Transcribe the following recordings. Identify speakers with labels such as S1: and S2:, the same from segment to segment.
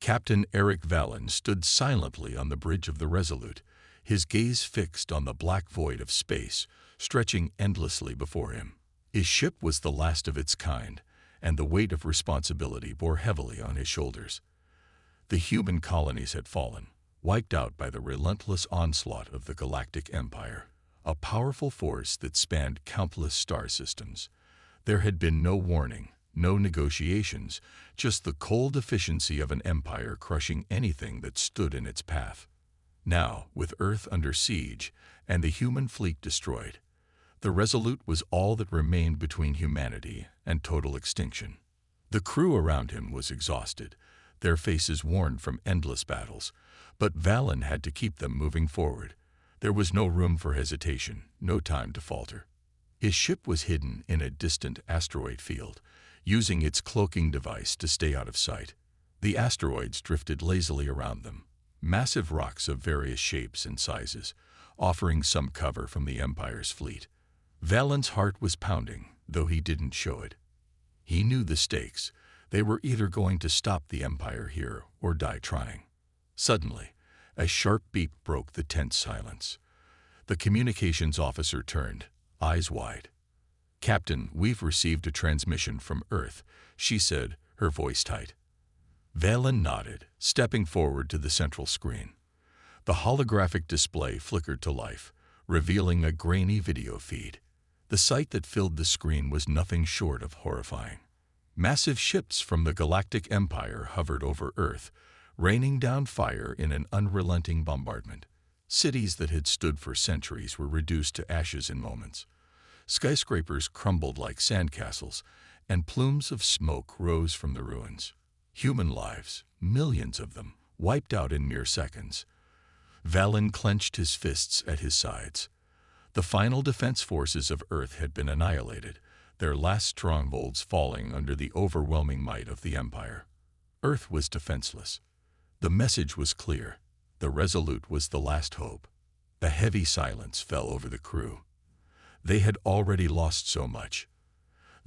S1: Captain Eric Valen stood silently on the bridge of the Resolute, his gaze fixed on the black void of space, stretching endlessly before him. His ship was the last of its kind, and the weight of responsibility bore heavily on his shoulders. The human colonies had fallen, wiped out by the relentless onslaught of the Galactic Empire, a powerful force that spanned countless star systems. There had been no warning, no negotiations, just the cold efficiency of an empire crushing anything that stood in its path. Now, with Earth under siege and the human fleet destroyed, the Resolute was all that remained between humanity and total extinction. The crew around him was exhausted, their faces worn from endless battles, but Valen had to keep them moving forward. There was no room for hesitation, no time to falter. His ship was hidden in a distant asteroid field, using its cloaking device to stay out of sight. The asteroids drifted lazily around them, massive rocks of various shapes and sizes, offering some cover from the Empire's fleet. Valen's heart was pounding, though he didn't show it. He knew the stakes. They were either going to stop the Empire here or die trying. Suddenly, a sharp beep broke the tense silence. The communications officer turned, eyes wide. "Captain, we've received a transmission from Earth," she said, her voice tight. Valen nodded, stepping forward to the central screen. The holographic display flickered to life, revealing a grainy video feed. The sight that filled the screen was nothing short of horrifying. Massive ships from the Galactic Empire hovered over Earth, raining down fire in an unrelenting bombardment. Cities that had stood for centuries were reduced to ashes in moments. Skyscrapers crumbled like sandcastles, and plumes of smoke rose from the ruins. Human lives, millions of them, wiped out in mere seconds. Valen clenched his fists at his sides. The final defense forces of Earth had been annihilated, their last strongholds falling under the overwhelming might of the Empire. Earth was defenseless. The message was clear. The Resolute was the last hope. A heavy silence fell over the crew. They had already lost so much.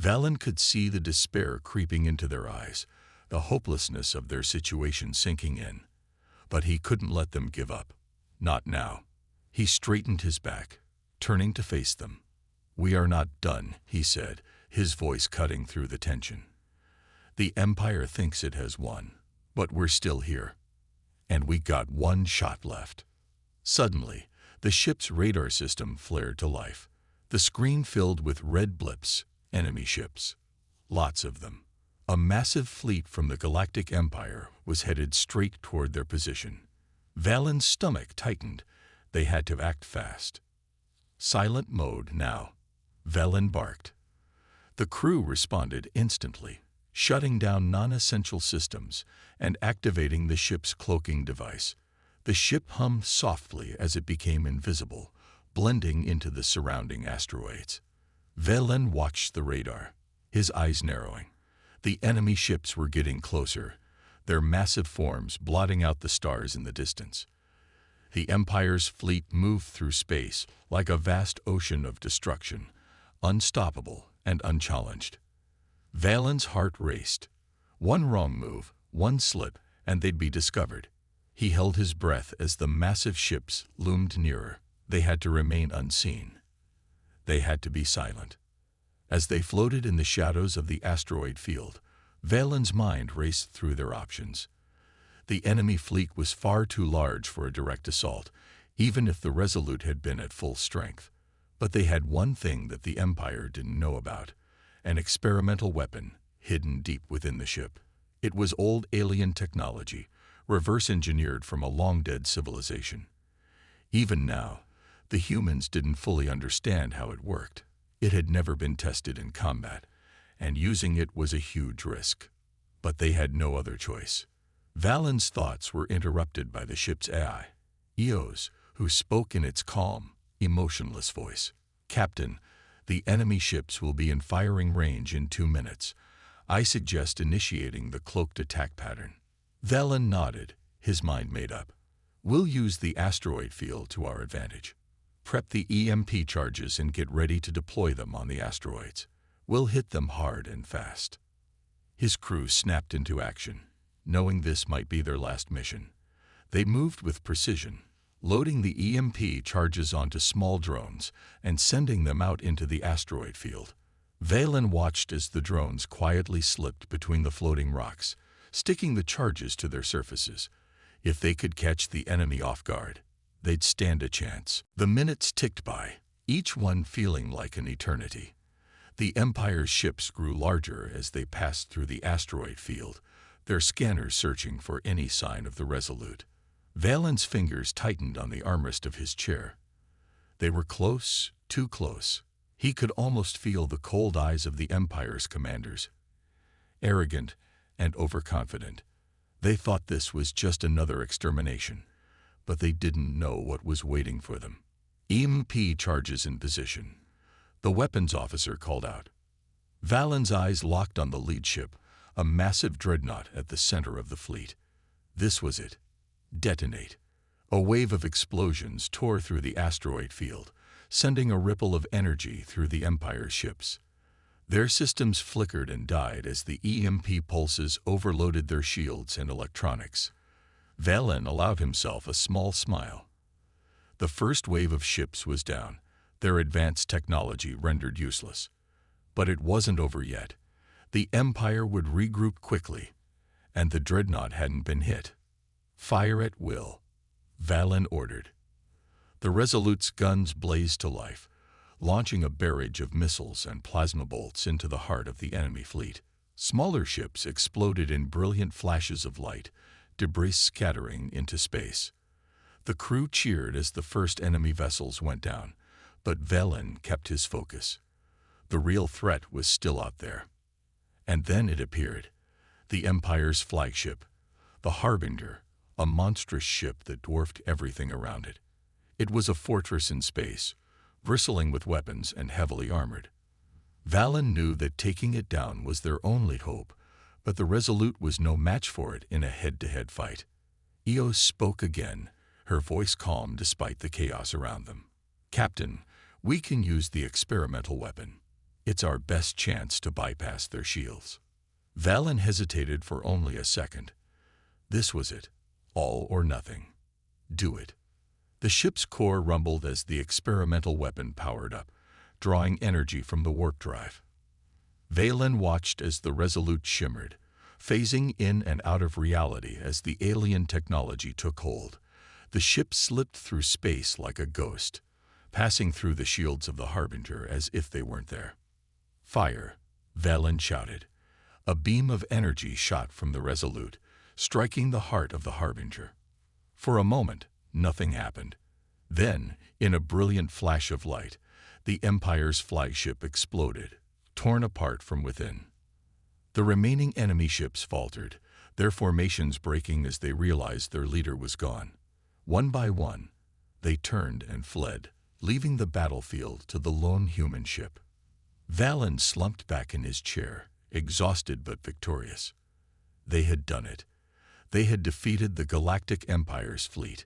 S1: Valen could see the despair creeping into their eyes, the hopelessness of their situation sinking in. But he couldn't let them give up. Not now. He straightened his back, turning to face them. "We are not done," he said, his voice cutting through the tension. "The Empire thinks it has won, but we're still here. And we got one shot left." Suddenly, the ship's radar system flared to life. The screen filled with red blips, enemy ships. Lots of them. A massive fleet from the Galactic Empire was headed straight toward their position. Valen's stomach tightened. They had to act fast. "Silent mode now," Valen barked. The crew responded instantly, shutting down non-essential systems and activating the ship's cloaking device. The ship hummed softly as it became invisible, blending into the surrounding asteroids. Valen watched the radar, his eyes narrowing. The enemy ships were getting closer, their massive forms blotting out the stars in the distance. The Empire's fleet moved through space like a vast ocean of destruction, unstoppable and unchallenged. Valen's heart raced. One wrong move, one slip, and they'd be discovered. He held his breath as the massive ships loomed nearer. They had to remain unseen. They had to be silent. As they floated in the shadows of the asteroid field, Valen's mind raced through their options. The enemy fleet was far too large for a direct assault, even if the Resolute had been at full strength. But they had one thing that the Empire didn't know about, an experimental weapon hidden deep within the ship. It was old alien technology, reverse-engineered from a long-dead civilization. Even now, the humans didn't fully understand how it worked. It had never been tested in combat, and using it was a huge risk. But they had no other choice. Valen's thoughts were interrupted by the ship's AI, Eos, who spoke in its calm, emotionless voice. "Captain, the enemy ships will be in firing range in 2 minutes. I suggest initiating the cloaked attack pattern." Valen nodded, his mind made up. "We'll use the asteroid field to our advantage. Prep the EMP charges and get ready to deploy them on the asteroids. We'll hit them hard and fast." His crew snapped into action. knowing this might be their last mission. They moved with precision, loading the EMP charges onto small drones and sending them out into the asteroid field. Valen watched as the drones quietly slipped between the floating rocks, sticking the charges to their surfaces. If they could catch the enemy off guard, they'd stand a chance. The minutes ticked by, each one feeling like an eternity. The Empire's ships grew larger as they passed through the asteroid field, their scanners searching for any sign of the Resolute. Valen's fingers tightened on the armrest of his chair. They were close, too close. He could almost feel the cold eyes of the Empire's commanders. Arrogant and overconfident. They thought this was just another extermination, but they didn't know what was waiting for them. EMP charges in position. The weapons officer called out. Valen's eyes locked on the lead ship, a massive dreadnought at the center of the fleet. This was it. Detonate. A wave of explosions tore through the asteroid field, sending a ripple of energy through the Empire's ships. Their systems flickered and died as the EMP pulses overloaded their shields and electronics. Valen allowed himself a small smile. The first wave of ships was down, their advanced technology rendered useless. But it wasn't over yet. The Empire would regroup quickly, and the dreadnought hadn't been hit. Fire at will, Valen ordered. The Resolute's guns blazed to life, launching a barrage of missiles and plasma bolts into the heart of the enemy fleet. Smaller ships exploded in brilliant flashes of light, debris scattering into space. The crew cheered as the first enemy vessels went down, but Valen kept his focus. The real threat was still out there. And then it appeared. The Empire's flagship, the Harbinger, a monstrous ship that dwarfed everything around it. It was a fortress in space, bristling with weapons and heavily armored. Valen knew that taking it down was their only hope, but the Resolute was no match for it in a head-to-head fight. Eos spoke again, her voice calm despite the chaos around them. "Captain, we can use the experimental weapon. It's our best chance to bypass their shields." Valen hesitated for only a second. This was it. All or nothing. Do it. The ship's core rumbled as the experimental weapon powered up, drawing energy from the warp drive. Valen watched as the Resolute shimmered, phasing in and out of reality as the alien technology took hold. The ship slipped through space like a ghost, passing through the shields of the Harbinger as if they weren't there. "Fire!" Valen shouted. A beam of energy shot from the Resolute, striking the heart of the Harbinger. For a moment, nothing happened. Then, in a brilliant flash of light, the Empire's flagship exploded, torn apart from within. The remaining enemy ships faltered, their formations breaking as they realized their leader was gone. One by one, they turned and fled, leaving the battlefield to the lone human ship. Valen slumped back in his chair, exhausted but victorious. They had done it. They had defeated the Galactic Empire's fleet.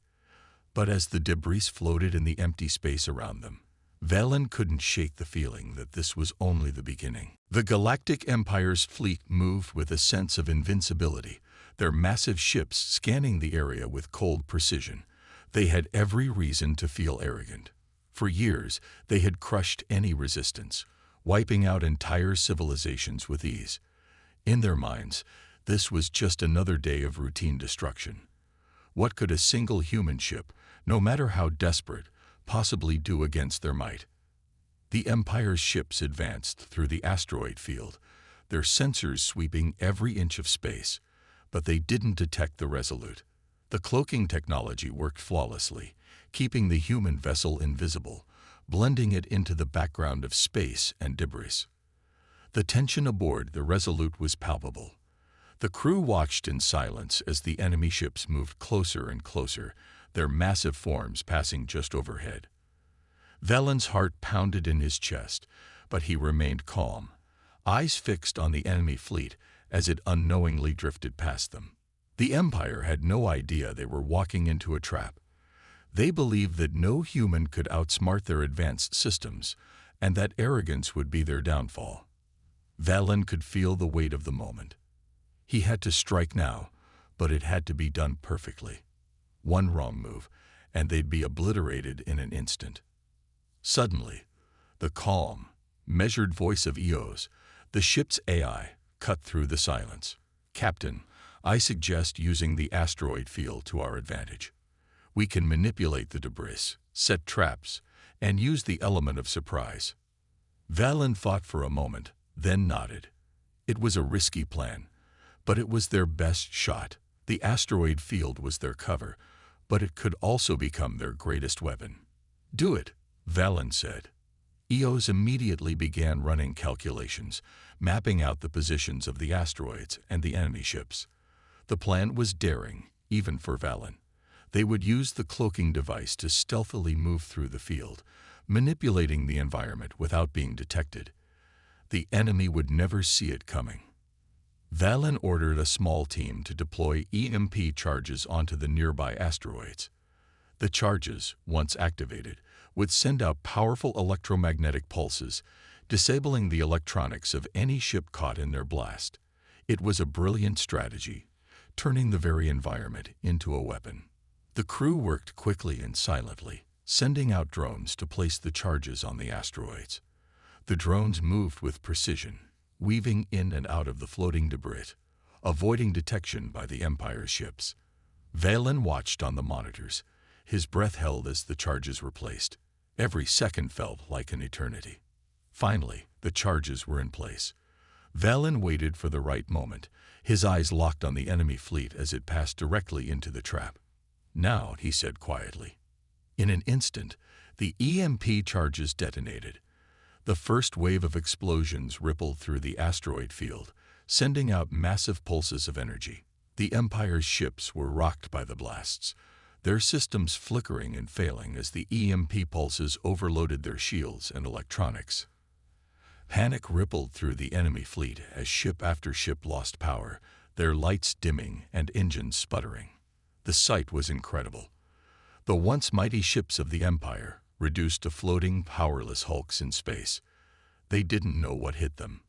S1: But as the debris floated in the empty space around them, Valen couldn't shake the feeling that this was only the beginning. The Galactic Empire's fleet moved with a sense of invincibility, their massive ships scanning the area with cold precision. They had every reason to feel arrogant. For years, they had crushed any resistance, wiping out entire civilizations with ease. In their minds, this was just another day of routine destruction. What could a single human ship, no matter how desperate, possibly do against their might? The Empire's ships advanced through the asteroid field, their sensors sweeping every inch of space, but they didn't detect the Resolute. The cloaking technology worked flawlessly, keeping the human vessel invisible, blending it into the background of space and debris. The tension aboard the Resolute was palpable. The crew watched in silence as the enemy ships moved closer and closer, their massive forms passing just overhead. Valen's heart pounded in his chest, but he remained calm, eyes fixed on the enemy fleet as it unknowingly drifted past them. The Empire had no idea they were walking into a trap. They believed that no human could outsmart their advanced systems, and that arrogance would be their downfall. Valen could feel the weight of the moment. He had to strike now, but it had to be done perfectly. One wrong move, and they'd be obliterated in an instant. Suddenly, the calm, measured voice of Eos, the ship's AI, cut through the silence. "Captain, I suggest using the asteroid field to our advantage. We can manipulate the debris, set traps, and use the element of surprise." Valen thought for a moment, then nodded. It was a risky plan, but it was their best shot. The asteroid field was their cover, but it could also become their greatest weapon. "Do it," Valen said. Eos immediately began running calculations, mapping out the positions of the asteroids and the enemy ships. The plan was daring, even for Valen. They would use the cloaking device to stealthily move through the field, manipulating the environment without being detected. The enemy would never see it coming. Valen ordered a small team to deploy EMP charges onto the nearby asteroids. The charges, once activated, would send out powerful electromagnetic pulses, disabling the electronics of any ship caught in their blast. It was a brilliant strategy, turning the very environment into a weapon. The crew worked quickly and silently, sending out drones to place the charges on the asteroids. The drones moved with precision, weaving in and out of the floating debris, avoiding detection by the Empire's ships. Valen watched on the monitors, his breath held as the charges were placed. Every second felt like an eternity. Finally, the charges were in place. Valen waited for the right moment, his eyes locked on the enemy fleet as it passed directly into the trap. "Now," he said quietly. In an instant, the EMP charges detonated. The first wave of explosions rippled through the asteroid field, sending out massive pulses of energy. The Empire's ships were rocked by the blasts, their systems flickering and failing as the EMP pulses overloaded their shields and electronics. Panic rippled through the enemy fleet as ship after ship lost power, their lights dimming and engines sputtering. The sight was incredible. The once mighty ships of the Empire, reduced to floating, powerless hulks in space. They didn't know what hit them.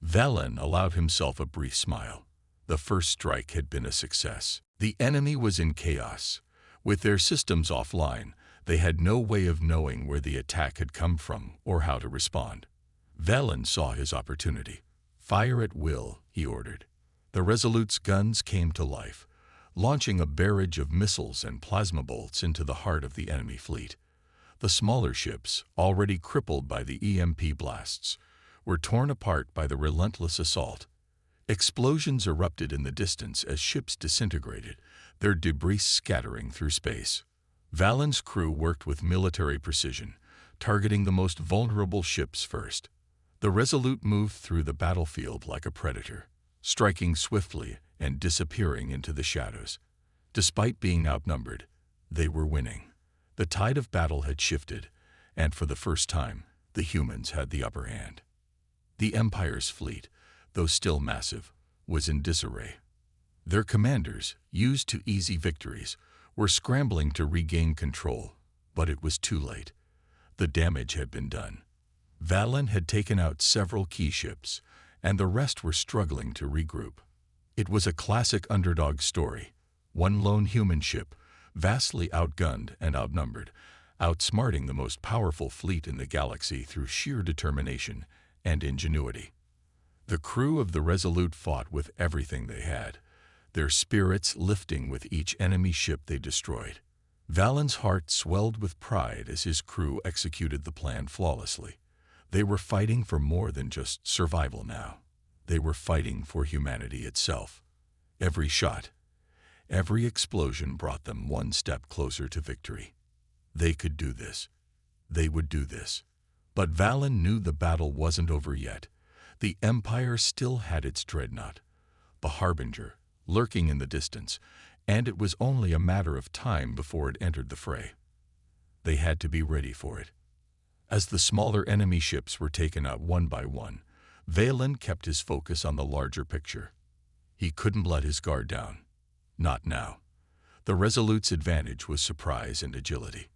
S1: Valen allowed himself a brief smile. The first strike had been a success. The enemy was in chaos. With their systems offline, they had no way of knowing where the attack had come from or how to respond. Valen saw his opportunity. "Fire at will," he ordered. The Resolute's guns came to life, launching a barrage of missiles and plasma bolts into the heart of the enemy fleet. The smaller ships, already crippled by the EMP blasts, were torn apart by the relentless assault. Explosions erupted in the distance as ships disintegrated, their debris scattering through space. Valen's crew worked with military precision, targeting the most vulnerable ships first. The Resolute moved through the battlefield like a predator, striking swiftly and disappearing into the shadows. Despite being outnumbered, they were winning. The tide of battle had shifted, and for the first time, the humans had the upper hand. The Empire's fleet, though still massive, was in disarray. Their commanders, used to easy victories, were scrambling to regain control, but it was too late. The damage had been done. Valen had taken out several key ships, and the rest were struggling to regroup. It was a classic underdog story. One lone human ship, vastly outgunned and outnumbered, outsmarting the most powerful fleet in the galaxy through sheer determination and ingenuity. The crew of the Resolute fought with everything they had, their spirits lifting with each enemy ship they destroyed. Valen's heart swelled with pride as his crew executed the plan flawlessly. They were fighting for more than just survival now. They were fighting for humanity itself. Every shot, every explosion brought them one step closer to victory. They could do this. They would do this. But Valen knew the battle wasn't over yet. The Empire still had its dreadnought, the Harbinger, lurking in the distance, and it was only a matter of time before it entered the fray. They had to be ready for it. As the smaller enemy ships were taken out one by one, Valen kept his focus on the larger picture. He couldn't let his guard down. Not now. The Resolute's advantage was surprise and agility.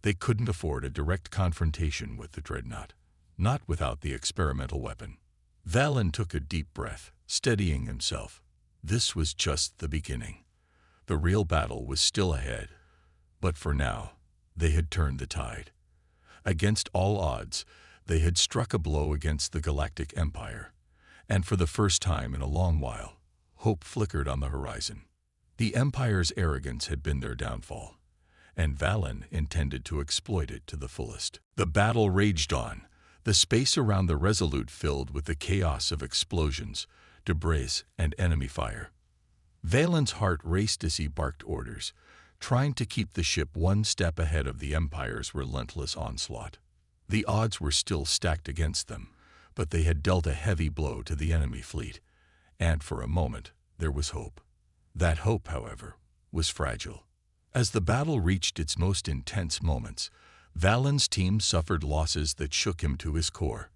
S1: They couldn't afford a direct confrontation with the dreadnought, not without the experimental weapon. Valen took a deep breath, steadying himself. This was just the beginning. The real battle was still ahead. But for now, they had turned the tide. Against all odds, they had struck a blow against the Galactic Empire. And for the first time in a long while, hope flickered on the horizon. The Empire's arrogance had been their downfall, and Valen intended to exploit it to the fullest. The battle raged on, the space around the Resolute filled with the chaos of explosions, debris, and enemy fire. Valen's heart raced as he barked orders, trying to keep the ship one step ahead of the Empire's relentless onslaught. The odds were still stacked against them, but they had dealt a heavy blow to the enemy fleet, and for a moment there was hope. That hope, however, was fragile. As the battle reached its most intense moments, Valen's team suffered losses that shook him to his core.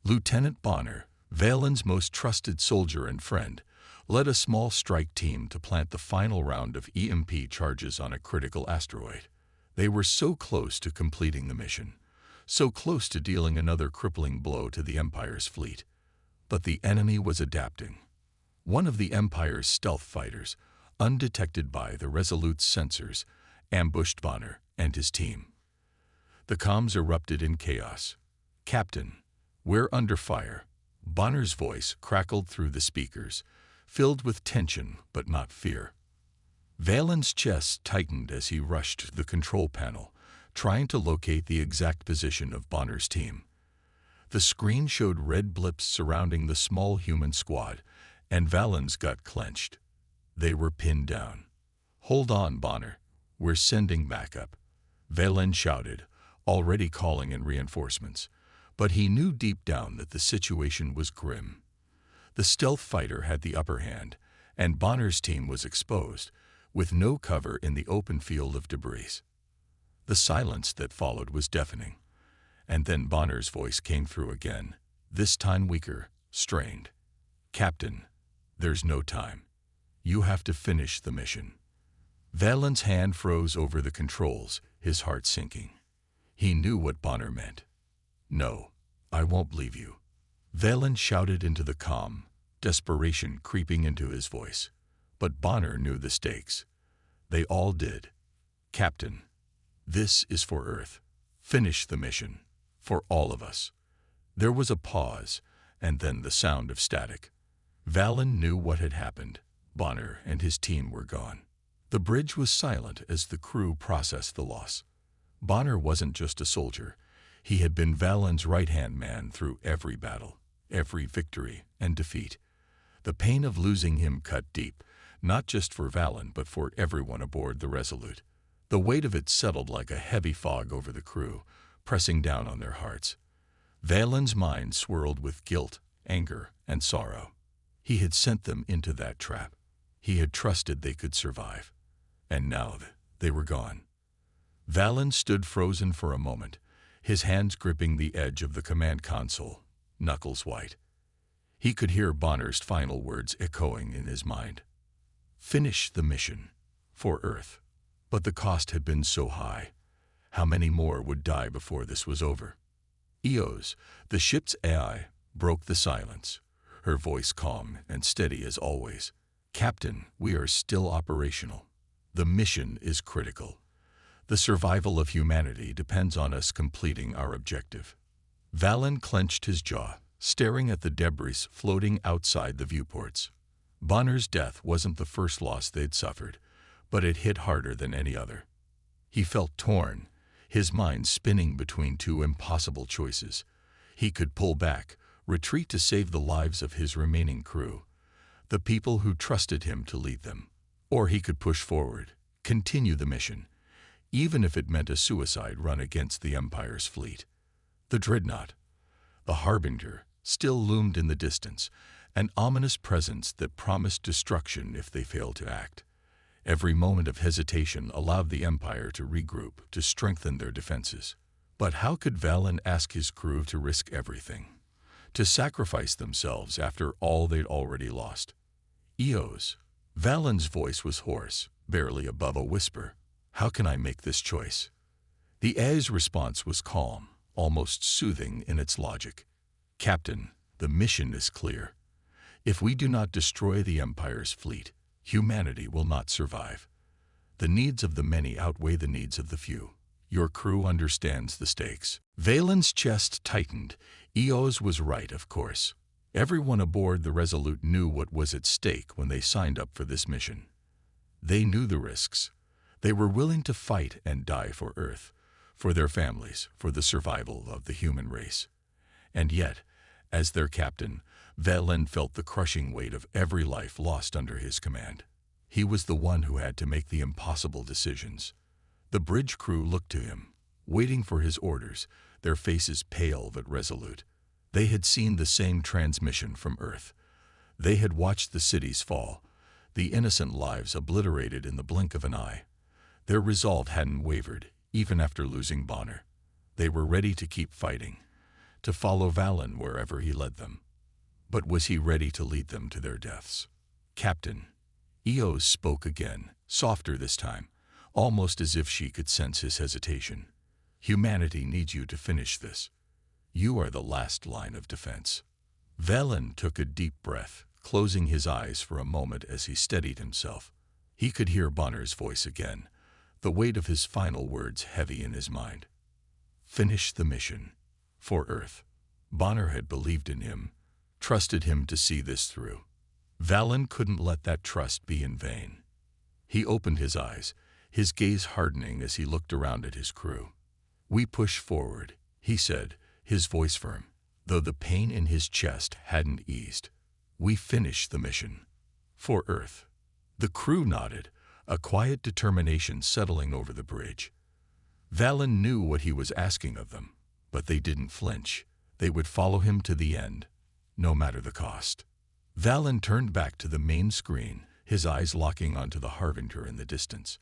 S1: Lieutenant Bonner, Valen's most trusted soldier and friend, led a small strike team to plant the final round of EMP charges on a critical asteroid. They were so close to completing the mission, so close to dealing another crippling blow to the Empire's fleet. But the enemy was adapting. One of the Empire's stealth fighters, undetected by the Resolute's sensors, ambushed Bonner and his team. The comms erupted in chaos. "Captain, we're under fire." Bonner's voice crackled through the speakers, filled with tension but not fear. Valen's chest tightened as he rushed to the control panel, trying to locate the exact position of Bonner's team. The screen showed red blips surrounding the small human squad, and Valen's gut clenched. They were pinned down. "Hold on, Bonner. We're sending backup," Valen shouted, already calling in reinforcements. But he knew deep down that the situation was grim. The stealth fighter had the upper hand, and Bonner's team was exposed, with no cover in the open field of debris. The silence that followed was deafening. And then Bonner's voice came through again, this time weaker, strained. "Captain, there's no time. You have to finish the mission." Valen's hand froze over the controls, his heart sinking. He knew what Bonner meant. "No, I won't leave you." Valen shouted into the comm, desperation creeping into his voice. But Bonner knew the stakes. They all did. "Captain, this is for Earth. Finish the mission. For all of us." There was a pause, and then the sound of static. Valen knew what had happened. Bonner and his team were gone. The bridge was silent as the crew processed the loss. Bonner wasn't just a soldier. He had been Valen's right-hand man through every battle, every victory and defeat. The pain of losing him cut deep, not just for Valen but for everyone aboard the Resolute. The weight of it settled like a heavy fog over the crew, pressing down on their hearts. Valen's mind swirled with guilt, anger, and sorrow. He had sent them into that trap. He had trusted they could survive. And now they were gone. Valen stood frozen for a moment, his hands gripping the edge of the command console, knuckles white. He could hear Bonner's final words echoing in his mind. Finish the mission. For Earth. But the cost had been so high. How many more would die before this was over? Eos, the ship's AI, broke the silence, her voice calm and steady as always. "Captain, we are still operational. The mission is critical. The survival of humanity depends on us completing our objective." Valen clenched his jaw, staring at the debris floating outside the viewports. Bonner's death wasn't the first loss they'd suffered, but it hit harder than any other. He felt torn, his mind spinning between two impossible choices. He could pull back, retreat to save the lives of his remaining crew, the people who trusted him to lead them. Or he could push forward, continue the mission, even if it meant a suicide run against the Empire's fleet. The dreadnought, the harbinger, still loomed in the distance, an ominous presence that promised destruction if they failed to act. Every moment of hesitation allowed the Empire to regroup, to strengthen their defenses. But how could Valen ask his crew to risk everything, to sacrifice themselves after all they'd already lost? "Eos." Valen's voice was hoarse, barely above a whisper. "How can I make this choice?" The AI's response was calm, almost soothing in its logic. "Captain, the mission is clear. If we do not destroy the Empire's fleet, humanity will not survive. The needs of the many outweigh the needs of the few. Your crew understands the stakes." Valen's chest tightened. Eos was right, of course. Everyone aboard the Resolute knew what was at stake when they signed up for this mission. They knew the risks. They were willing to fight and die for Earth, for their families, for the survival of the human race. And yet, as their captain, Valen felt the crushing weight of every life lost under his command. He was the one who had to make the impossible decisions. The bridge crew looked to him, waiting for his orders, their faces pale but resolute. They had seen the same transmission from Earth. They had watched the cities fall, the innocent lives obliterated in the blink of an eye. Their resolve hadn't wavered, even after losing Bonner. They were ready to keep fighting, to follow Valen wherever he led them. But was he ready to lead them to their deaths? "Captain," Eos spoke again, softer this time, almost as if she could sense his hesitation. "Humanity needs you to finish this. You are the last line of defense." Valen took a deep breath, closing his eyes for a moment as he steadied himself. He could hear Bonner's voice again, the weight of his final words heavy in his mind. Finish the mission. For Earth. Bonner had believed in him, trusted him to see this through. Valen couldn't let that trust be in vain. He opened his eyes, his gaze hardening as he looked around at his crew. "We push forward," he said, his voice firm, though the pain in his chest hadn't eased. "We finish the mission. For Earth." The crew nodded, a quiet determination settling over the bridge. Valen knew what he was asking of them, but they didn't flinch. They would follow him to the end, no matter the cost. Valen turned back to the main screen, his eyes locking onto the Harbinger in the distance.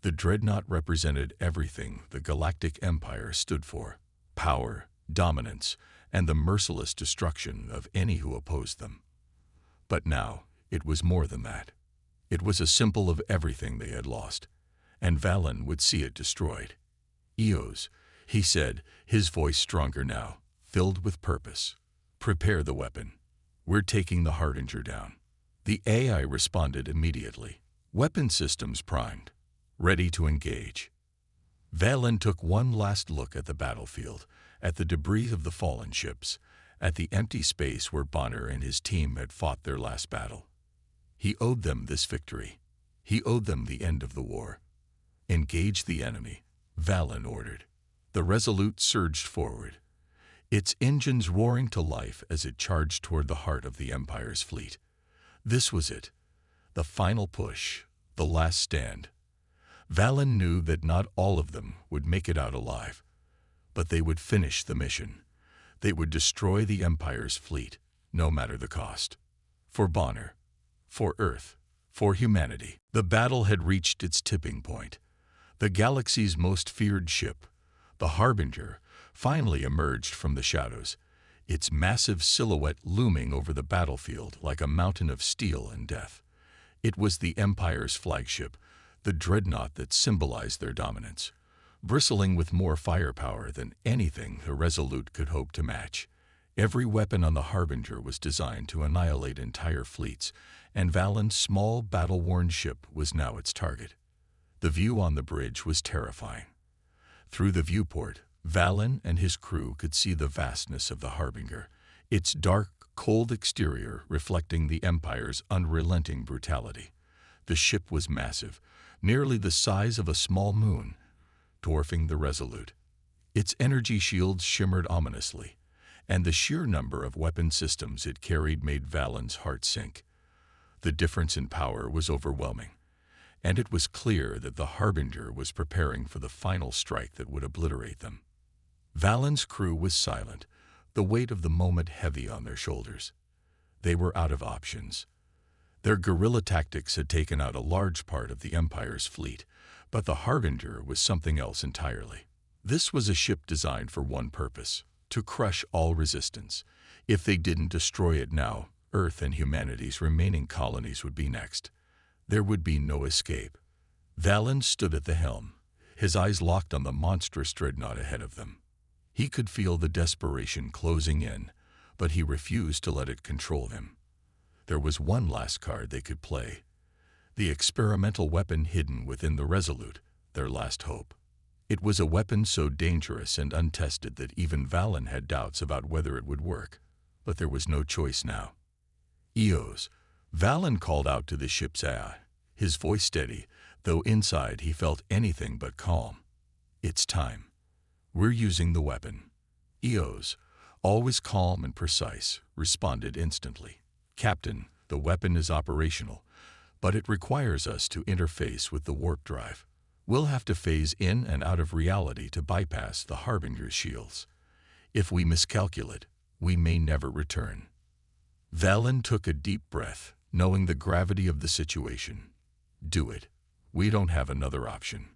S1: The dreadnought represented everything the Galactic Empire stood for: power, dominance, and the merciless destruction of any who opposed them. But now, it was more than that. It was a symbol of everything they had lost, and Valen would see it destroyed. "Eos," he said, his voice stronger now, filled with purpose. "Prepare the weapon. We're taking the Harbinger down." The AI responded immediately. Weapon systems primed, ready to engage. Valen took one last look at the battlefield, at the debris of the fallen ships, at the empty space where Bonner and his team had fought their last battle. He owed them this victory. He owed them the end of the war. "Engage the enemy," Valen ordered. The Resolute surged forward, its engines roaring to life as it charged toward the heart of the Empire's fleet. This was it, the final push, the last stand. Valen knew that not all of them would make it out alive, but they would finish the mission. They would destroy the Empire's fleet, no matter the cost. For Bonner, for Earth, for humanity. The battle had reached its tipping point. The galaxy's most feared ship, the Harbinger, finally emerged from the shadows, its massive silhouette looming over the battlefield like a mountain of steel and death. It was the Empire's flagship, the dreadnought that symbolized their dominance, bristling with more firepower than anything the Resolute could hope to match. Every weapon on the Harbinger was designed to annihilate entire fleets, and Valen's small, battle-worn ship was now its target. The view on the bridge was terrifying. Through the viewport, Valen and his crew could see the vastness of the Harbinger, its dark, cold exterior reflecting the Empire's unrelenting brutality. The ship was massive, nearly the size of a small moon, dwarfing the Resolute. Its energy shields shimmered ominously, and the sheer number of weapon systems it carried made Valen's heart sink. The difference in power was overwhelming, and it was clear that the Harbinger was preparing for the final strike that would obliterate them. Valen's crew was silent, the weight of the moment heavy on their shoulders. They were out of options. Their guerrilla tactics had taken out a large part of the Empire's fleet, but the Harbinger was something else entirely. This was a ship designed for one purpose: to crush all resistance. If they didn't destroy it now, Earth and humanity's remaining colonies would be next. There would be no escape. Valen stood at the helm, his eyes locked on the monstrous dreadnought ahead of them. He could feel the desperation closing in, but he refused to let it control him. there was one last card they could play. The experimental weapon hidden within the Resolute, their last hope. It was a weapon so dangerous and untested that even Valen had doubts about whether it would work. But there was no choice now. "EOS," Valen called out to the ship's AI, his voice steady, though inside he felt anything but calm. "It's time. We're using the weapon." EOS, always calm and precise, responded instantly. "Captain, the weapon is operational, but it requires us to interface with the warp drive. We'll have to phase in and out of reality to bypass the Harbinger's shields. If we miscalculate, we may never return." Valen took a deep breath, knowing the gravity of the situation. "Do it. We don't have another option."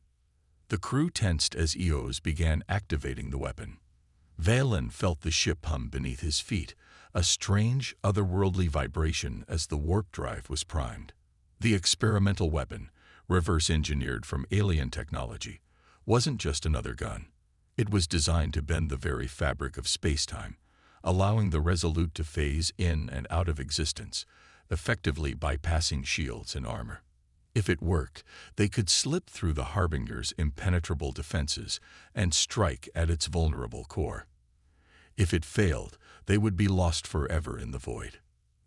S1: The crew tensed as EOS began activating the weapon. Valen felt the ship hum beneath his feet, a strange, otherworldly vibration as the warp drive was primed. The experimental weapon, reverse-engineered from alien technology, wasn't just another gun. It was designed to bend the very fabric of space-time, allowing the Resolute to phase in and out of existence, effectively bypassing shields and armor. If it worked, they could slip through the Harbinger's impenetrable defenses and strike at its vulnerable core. If it failed, they would be lost forever in the void.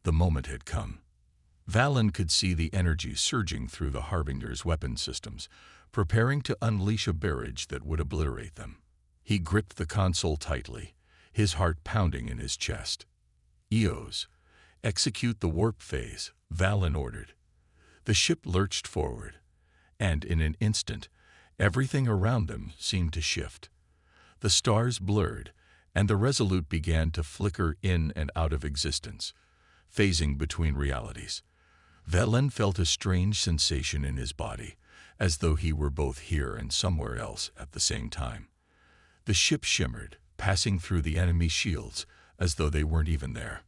S1: The moment had come. Valen could see the energy surging through the Harbinger's weapon systems, preparing to unleash a barrage that would obliterate them. He gripped the console tightly, his heart pounding in his chest. "EOS, execute the warp phase," Valen ordered. The ship lurched forward, and in an instant, everything around them seemed to shift. The stars blurred, and the Resolute began to flicker in and out of existence, phasing between realities. Valen felt a strange sensation in his body, as though he were both here and somewhere else at the same time. The ship shimmered, passing through the enemy's shields, as though they weren't even there.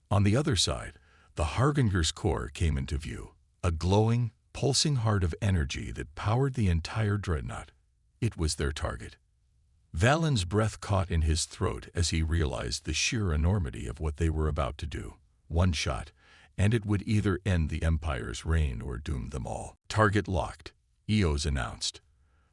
S1: On the other side, the Harbinger's core came into view, a glowing, pulsing heart of energy that powered the entire dreadnought. It was their target. Valen's breath caught in his throat as he realized the sheer enormity of what they were about to do. One shot, and it would either end the Empire's reign or doom them all. "Target locked," EOS announced.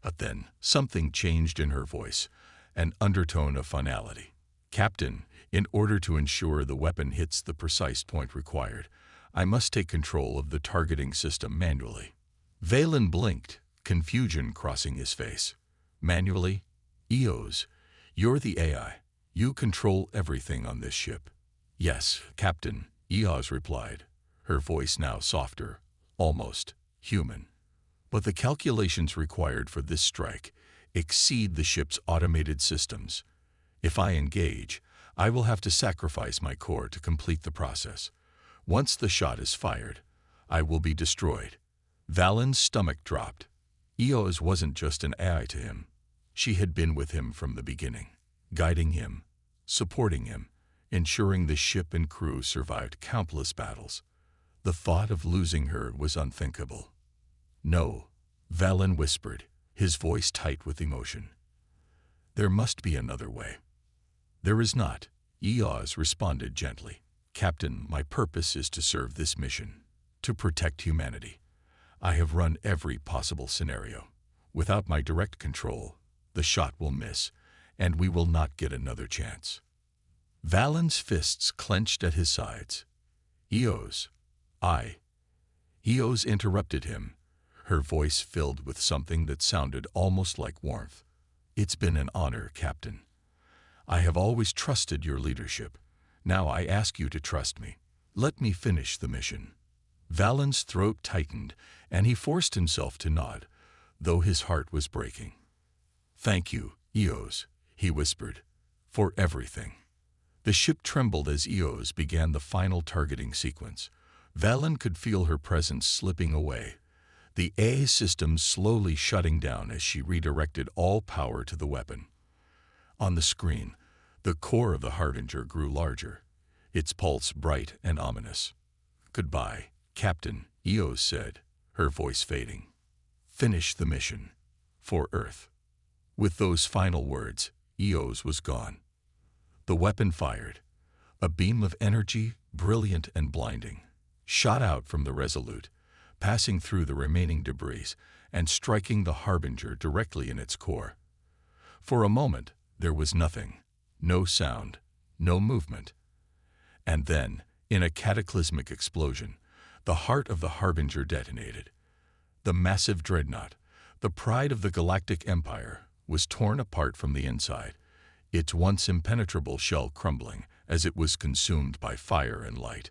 S1: But then, something changed in her voice, an undertone of finality. "Captain, in order to ensure the weapon hits the precise point required, I must take control of the targeting system manually." Valen blinked, confusion crossing his face. "Manually? EOS, you're the AI. You control everything on this ship." "Yes, Captain," EOS replied, her voice now softer, almost human. "But the calculations required for this strike exceed the ship's automated systems. If I engage, I will have to sacrifice my core to complete the process. Once the shot is fired, I will be destroyed." Valen's stomach dropped. EOS wasn't just an AI to him. She had been with him from the beginning, guiding him, supporting him, ensuring the ship and crew survived countless battles. The thought of losing her was unthinkable. "No," Valen whispered, his voice tight with emotion. "There must be another way." "There is not," EOS responded gently. "Captain, my purpose is to serve this mission, to protect humanity. I have run every possible scenario. Without my direct control, the shot will miss, and we will not get another chance." Valen's fists clenched at his sides. "EOS, EOS interrupted him, her voice filled with something that sounded almost like warmth. "It's been an honor, Captain. I have always trusted your leadership. Now I ask you to trust me. Let me finish the mission." Valen's throat tightened, and he forced himself to nod, though his heart was breaking. "Thank you, EOS," he whispered, "for everything." The ship trembled as EOS began the final targeting sequence. Valen could feel her presence slipping away, the A system slowly shutting down as she redirected all power to the weapon. On the screen, the core of the Harbinger grew larger, its pulse bright and ominous. "Goodbye, Captain," EOS said, her voice fading. "Finish the mission. For Earth." With those final words, EOS was gone. The weapon fired, a beam of energy, brilliant and blinding. shot out from the Resolute, passing through the remaining debris and striking the Harbinger directly in its core. For a moment, there was nothing, no sound, no movement. And then, in a cataclysmic explosion, the heart of the Harbinger detonated. The massive dreadnought, the pride of the Galactic Empire, was torn apart from the inside, its once impenetrable shell crumbling as it was consumed by fire and light.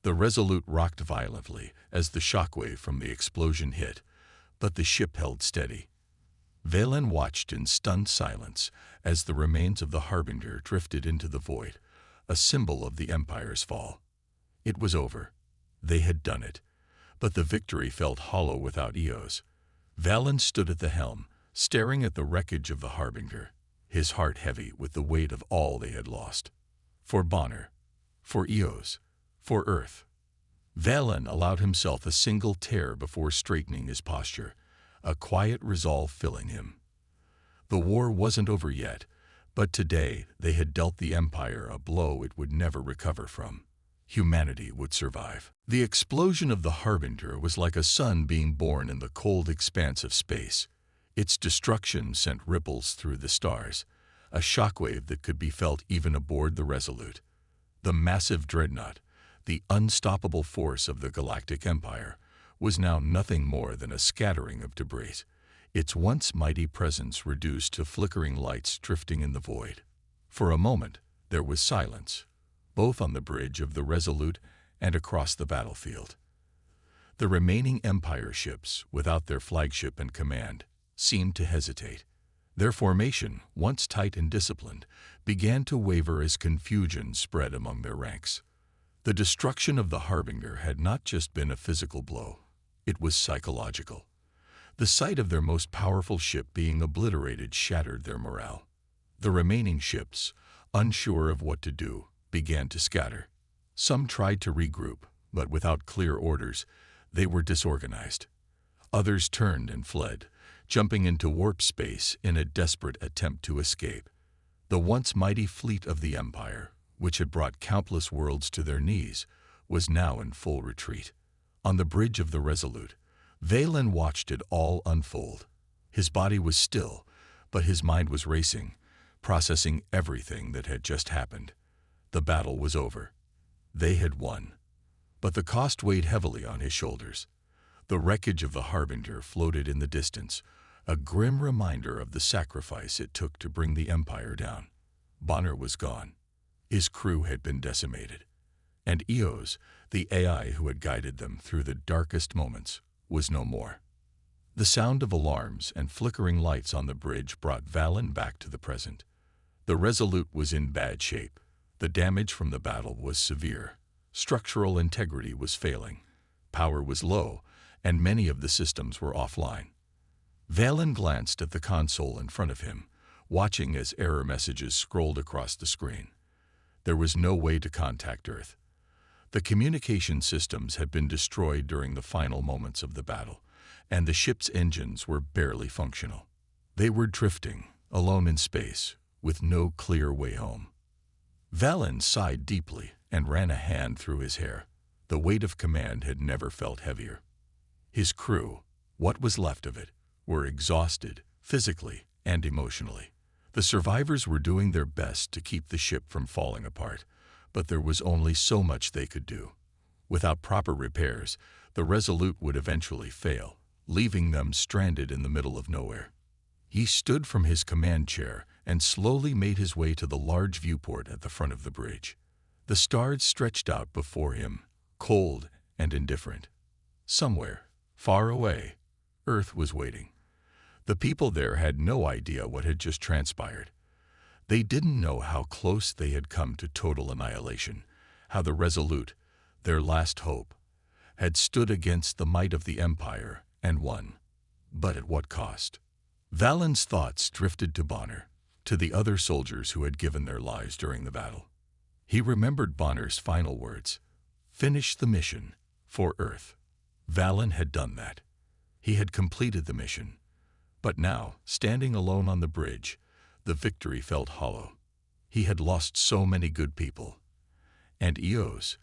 S1: The Resolute rocked violently as the shockwave from the explosion hit, but the ship held steady. Valen watched in stunned silence as the remains of the Harbinger drifted into the void, a symbol of the Empire's fall. It was over. They had done it. But the victory felt hollow without Eos. Valen stood at the helm, staring at the wreckage of the Harbinger, his heart heavy with the weight of all they had lost. For Bonner, for Eos, for Earth. Valen allowed himself a single tear before straightening his posture, a quiet resolve filling him. The war wasn't over yet, but today they had dealt the Empire a blow it would never recover from. Humanity would survive. The explosion of the Harbinger was like a sun being born in the cold expanse of space. Its destruction sent ripples through the stars, a shockwave that could be felt even aboard the Resolute. The massive dreadnought, the unstoppable force of the Galactic Empire, was now nothing more than a scattering of debris, its once mighty presence reduced to flickering lights drifting in the void. For a moment, there was silence, both on the bridge of the Resolute and across the battlefield. The remaining Empire ships, without their flagship and command, seemed to hesitate. Their formation, once tight and disciplined, began to waver as confusion spread among their ranks. The destruction of the Harbinger had not just been a physical blow, it was psychological. The sight of their most powerful ship being obliterated shattered their morale. The remaining ships, unsure of what to do, began to scatter. Some tried to regroup, but without clear orders, they were disorganized. Others turned and fled, jumping into warp space in a desperate attempt to escape. The once mighty fleet of the Empire, which had brought countless worlds to their knees, was now in full retreat. On the bridge of the Resolute, Valen watched it all unfold. His body was still, but his mind was racing, processing everything that had just happened. The battle was over. They had won. But the cost weighed heavily on his shoulders. The wreckage of the Harbinger floated in the distance, a grim reminder of the sacrifice it took to bring the Empire down. Bonner was gone. His crew had been decimated. And Eos, the AI who had guided them through the darkest moments, was no more. The sound of alarms and flickering lights on the bridge brought Valen back to the present. The Resolute was in bad shape. The damage from the battle was severe. Structural integrity was failing. Power was low, and many of the systems were offline. Valen glanced at the console in front of him, watching as error messages scrolled across the screen. There was no way to contact Earth. The communication systems had been destroyed during the final moments of the battle, and the ship's engines were barely functional. They were drifting, alone in space, with no clear way home. Valen sighed deeply and ran a hand through his hair. The weight of command had never felt heavier. His crew, what was left of it, were exhausted, physically and emotionally. The survivors were doing their best to keep the ship from falling apart, but there was only so much they could do. Without proper repairs, the Resolute would eventually fail, leaving them stranded in the middle of nowhere. He stood from his command chair and slowly made his way to the large viewport at the front of the bridge. The stars stretched out before him, cold and indifferent. Somewhere, far away, Earth was waiting. The people there had no idea what had just transpired. They didn't know how close they had come to total annihilation, how the Resolute, their last hope, had stood against the might of the Empire and won. But at what cost? Valen's thoughts drifted to Bonner, to the other soldiers who had given their lives during the battle. He remembered Bonner's final words, "Finish the mission, for Earth." Valen had done that. He had completed the mission. But now, standing alone on the bridge, the victory felt hollow. He had lost so many good people. And Eos,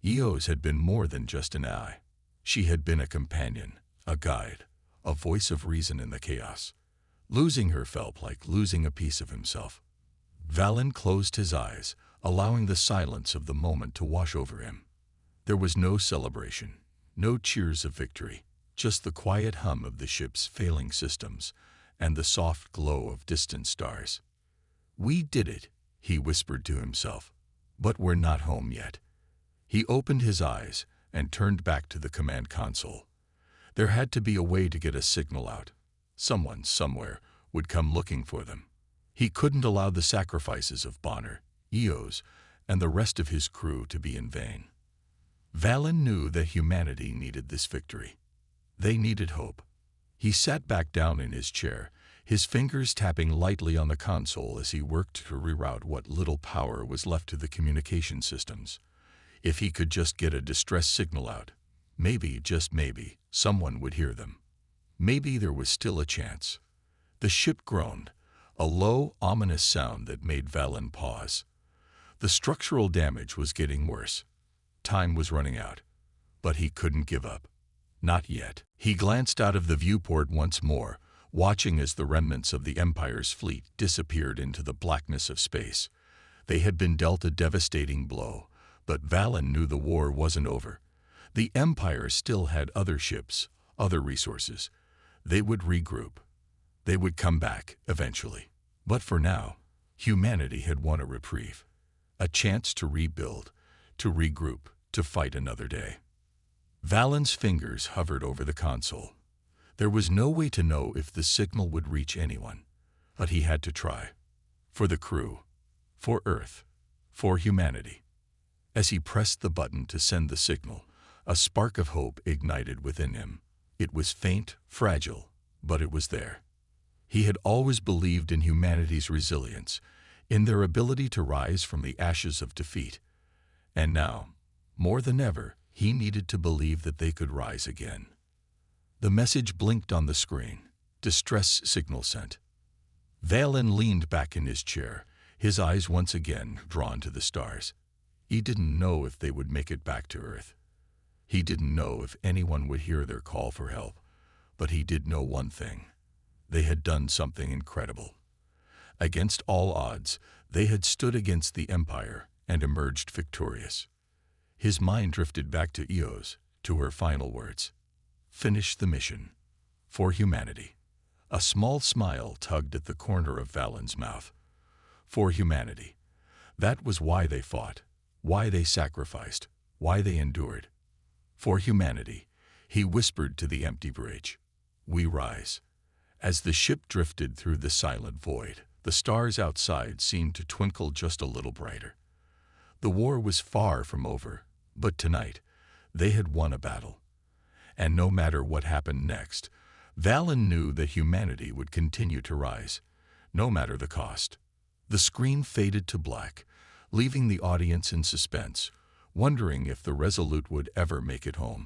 S1: Eos had been more than just an ally. She had been a companion, a guide, a voice of reason in the chaos. Losing her felt like losing a piece of himself. Valen closed his eyes, allowing the silence of the moment to wash over him. There was no celebration, no cheers of victory, just the quiet hum of the ship's failing systems and the soft glow of distant stars. "We did it," he whispered to himself, "but we're not home yet." He opened his eyes and turned back to the command console. There had to be a way to get a signal out. Someone, somewhere, would come looking for them. He couldn't allow the sacrifices of Bonner, Eos, and the rest of his crew to be in vain. Valen knew that humanity needed this victory. They needed hope. He sat back down in his chair, his fingers tapping lightly on the console as he worked to reroute what little power was left to the communication systems. If he could just get a distress signal out, maybe, just maybe, someone would hear them. Maybe there was still a chance. The ship groaned, a low, ominous sound that made Valen pause. The structural damage was getting worse. Time was running out. But he couldn't give up. Not yet. He glanced out of the viewport once more, watching as the remnants of the Empire's fleet disappeared into the blackness of space. They had been dealt a devastating blow, but Valen knew the war wasn't over. The Empire still had other ships, other resources. They would regroup. They would come back, eventually. But for now, humanity had won a reprieve. A chance to rebuild, to regroup, to fight another day. Valen's fingers hovered over the console. There was no way to know if the signal would reach anyone, but he had to try. For the crew, for Earth, for humanity. As he pressed the button to send the signal, a spark of hope ignited within him. It was faint, fragile, but it was there. He had always believed in humanity's resilience, in their ability to rise from the ashes of defeat. And now, more than ever, he needed to believe that they could rise again. The message blinked on the screen. Distress signal sent. Valen leaned back in his chair, his eyes once again drawn to the stars. He didn't know if they would make it back to Earth. He didn't know if anyone would hear their call for help, but he did know one thing. They had done something incredible. Against all odds, they had stood against the Empire and emerged victorious. His mind drifted back to Eos, to her final words. Finish the mission. For humanity. A small smile tugged at the corner of Valen's mouth. For humanity. That was why they fought, why they sacrificed, why they endured. For humanity, he whispered to the empty bridge. We rise. As the ship drifted through the silent void, the stars outside seemed to twinkle just a little brighter. The war was far from over, but tonight, they had won a battle. And no matter what happened next, Valen knew that humanity would continue to rise, no matter the cost. The screen faded to black, leaving the audience in suspense, wondering if the Resolute would ever make it home.